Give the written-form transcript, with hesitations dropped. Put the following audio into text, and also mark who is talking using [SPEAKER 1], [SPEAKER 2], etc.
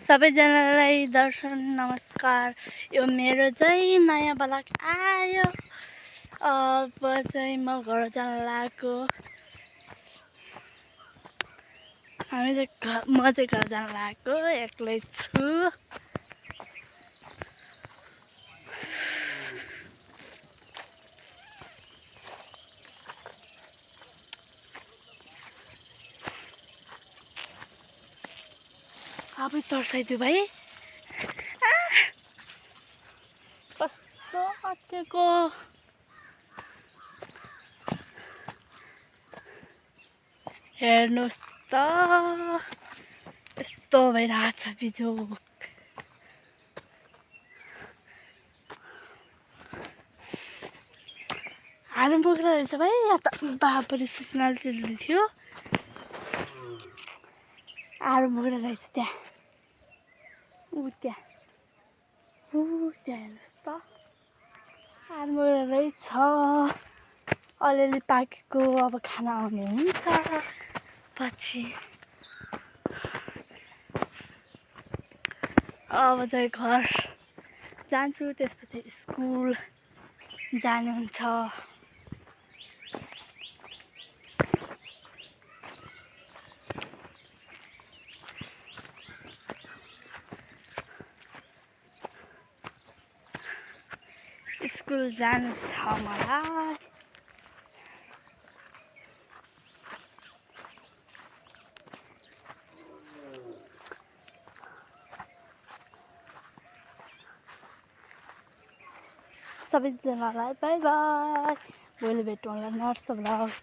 [SPEAKER 1] सबैजनालाई दर्शन नमस्कार। यो मेरो चाहिँ नयाँ ब्लग आयो। अब चाहिँ म घर जान लागेको। म चाहिँ घर जान लागेको, एक्लै छु। आफै तर्साइदियो भाइ। कस्तो अटेको। हेर्नुहोस् त, यस्तो भइरहेछ बिजोग। हालु बोकेर रहेछ भाइ। यहाँ त बापरे सिस्नाल चिल्दै थियो। आलु बोकेर रहेछ त्यहाँ। त्यहाँ हेर्नुहोस् त, आलु बोकेर रहेछ। अलिअलि पाकेको, अब खाना आउने हुन्छ पछि। अब चाहिँ घर जान्छु, त्यसपछि स्कुल जाने हुन्छ। स्कुल जानु छ मलाई। सबैजनालाई बाई बाई। भोलि भेटौँला नर्स ब्लग।